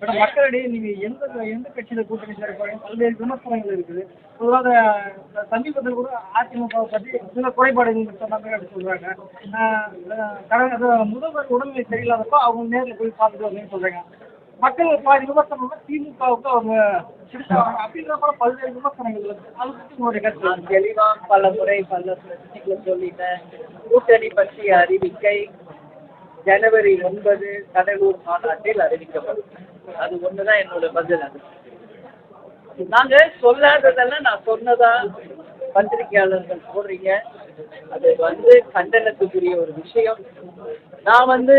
Madam மக்களிடையே நீங்க எந்த எந்த கட்சியில கூட்டணி சேர்ப்பாங்க பல்வேறு விமர்சனங்கள் இருக்குது. பொதுவாக சமீபத்தில் கூட அதிமுகவை பற்றி சில குறைபாடுகள் சொன்ன மாதிரி அப்படி சொல்றாங்க. கடந்த முதல்வர் உடல்நிலை சரியில்லாதப்போ அவங்க நேரில் போய் பார்த்துட்டு வரணும்னு சொல்றாங்க. மக்கள் பாதி விமர்சனம் திமுகவுக்கு அவங்க சிரிச்சாங்க அப்படின்றப்ப பல்வேறு விமர்சனங்கள் இருக்கு. அதை பற்றி உங்களுடைய கருத்து? நான் தெளிவா பல முறை பல பிரச்சனைகளை சொல்லிட்டேன். கூட்டணி பற்றிய அறிவிக்கை ஜனவரி 9 கடலூர் மாநாட்டில் அறிவிக்கப்படும். அது ஒண்ணுதான் என்னோட பதில். அது நாங்க சொல்லாததெல்லாம் நான் சொன்னதா பத்திரிகையாளர்கள் போடுறீங்க. அது கண்டனத்துக்குரிய ஒரு விஷயம். நான்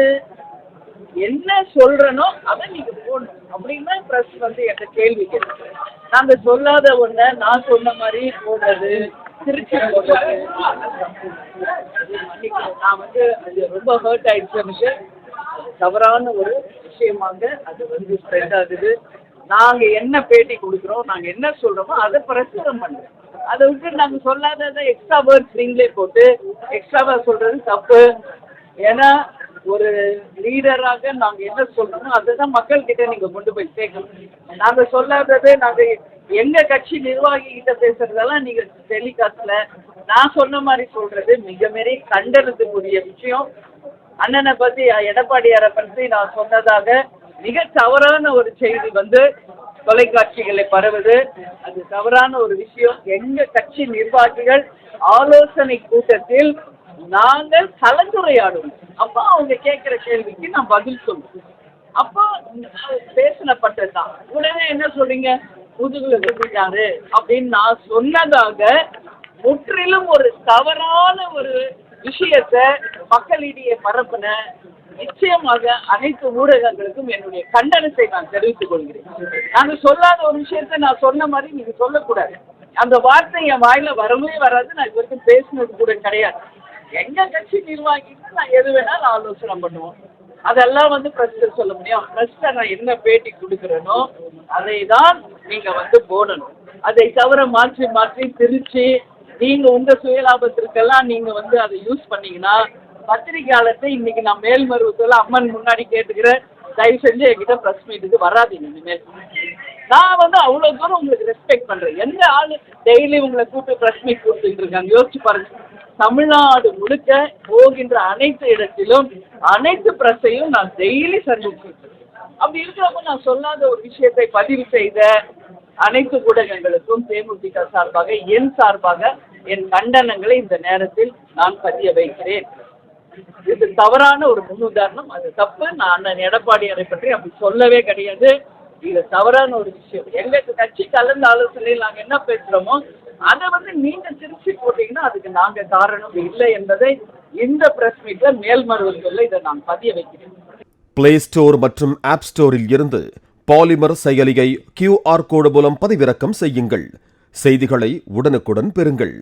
என்ன சொல்றேனோ அதை நீங்க போடணும் அப்படின்னா பிரஸ் என்கிட்ட கேள்வி கேட்கு. நாங்க சொல்லாத ஒண்ண நான் சொன்ன மாதிரி போடுறது, திருச்சி போடுறது, நான் அது ரொம்ப ஹர்ட் ஆயிடுச்சு எனக்கு. தவறான ஒரு விஷயமாக அது ஸ்ப்ரெட் ஆகுது. நாங்க என்ன பேட்டி கொடுக்குறோம், நாங்க என்ன சொல்றோமோ அதை பிரசுரம் பண்றோம். அதை விட்டு நாங்க சொல்லாததை எக்ஸ்ட்ரா வேர்ட்ஸ் நீங்களே போட்டு எக்ஸ்ட்ராவா சொல்றது தப்பு. ஏன்னா ஒரு லீடராக நாங்க என்ன சொல்றோமோ அதுதான் மக்கள் கிட்ட நீங்க கொண்டு போய் சேர்க்கணும். நாங்க சொல்லாதது நாங்க எங்க கட்சி நிர்வாகி கிட்ட பேசுறதெல்லாம் நீங்க டெலிகாஸ்ட்ல நான் சொன்ன மாதிரி சொல்றது மிக பெரிய கண்டனத்துக்குரிய விஷயம். அண்ணனை பத்தி எடப்பாடியாரை பற்றி நான் சொன்னதாக மிக தவறான ஒரு செய்தி தொலைக்காட்சிகளை பரவுது. அது தவறான ஒரு விஷயம். எங்க கட்சி நிர்வாகிகள் ஆலோசனை கூட்டத்தில் நாங்கள் கலந்துரையாடுவோம். அப்போ அவங்க கேட்கிற கேள்விக்கு நான் பதில் சொல்லுவோம். அப்போ பேசப்பட்டதுதான். உடனே என்ன சொல்றீங்க, முதுகுல சொல்லிட்டாரு அப்படின்னு நான் சொன்னதாக முற்றிலும் ஒரு தவறான ஒரு விஷயத்தை மக்களிடையே பரப்புன. நிச்சயமாக அனைத்து ஊடகங்களுக்கும் என்னுடைய கண்டனத்தை நான் தெரிவித்துக் கொள்கிறேன். நாங்க சொல்லாத ஒரு விஷயத்த நான் சொன்ன மாதிரி நீங்க சொல்லக்கூடாது. அந்த வார்த்தை என் வாயில வரவே வராது. நான் இது வரைக்கும் பேசினது கூட கிடையாது. எங்க கட்சி நிர்வாகிக்கு நான் எது வேணாலும் ஆலோசனை பண்ணுவோம். அதெல்லாம் பிரஸ்ல சொல்ல முடியும். பிரஸ்ல நான் என்ன பேட்டி கொடுக்குறேனோ அதை தான் நீங்க போடணும். அதை தவிர மாற்றி மாற்றி பிரிச்சு நீங்க உங்க சுயலாபத்திற்கெல்லாம் நீங்க அதை யூஸ் பண்ணீங்கன்னா பத்திரிகையாளர்கிட்ட இன்னைக்கு நான் மேல்மருவத்துல அம்மன் முன்னாடி கேட்டுக்கிறேன், தயவு செஞ்சு என்கிட்ட பிரஸ் மீட்டுக்கு வராதீங்க. இனிமேல் நான் அவ்வளவு தூரம் உங்களுக்கு ரெஸ்பெக்ட் பண்றேன். எந்த ஆளு டெய்லி உங்களை கூப்பிட்டு பிரஸ் மீட் கொடுத்துட்டு இருக்காங்க யோசிச்சு பாருங்க. தமிழ்நாடு முழுக்க போகின்ற அனைத்து இடத்திலும் அனைத்து பிரஸையும் நான் டெய்லி சந்திச்சிருக்கேன். அப்படி இருக்கிறப்ப நான் சொல்லாத ஒரு விஷயத்தை பதிவு செய்த அனைத்து ஊடகங்களுக்கும் தேமுதிக சார்பாக என் சார்பாக என் கண்டனங்களை இந்த நேரத்தில் நான் பதிய வைக்கிறேன். இது தவறான ஒரு முன்னுதாரணம். அது தப்பு. நான் அண்ணன் எடப்பாடியாரை பற்றி அப்படி சொல்லவே கிடையாது. இது தவறான ஒரு விஷயம். எங்க கட்சி கலந்த ஆலோசனையில் நாங்கள் என்ன பேசுறோமோ அதை நீங்க திருச்சி போட்டீங்கன்னா அதுக்கு நாங்க காரணம் இல்லை என்பதை இந்த பிரஸ் மீட்ல மேல்மருவத்தில் இதை நான் பதிய வைக்கிறேன். பிளே ஸ்டோர் மற்றும் ஆப் ஸ்டோரில் இருந்து பாலிமர் செயலியை QR கோடு மூலம் பதிவிறக்கம் செய்யுங்கள். செய்திகளை உடனுக்குடன் பெறுங்கள்.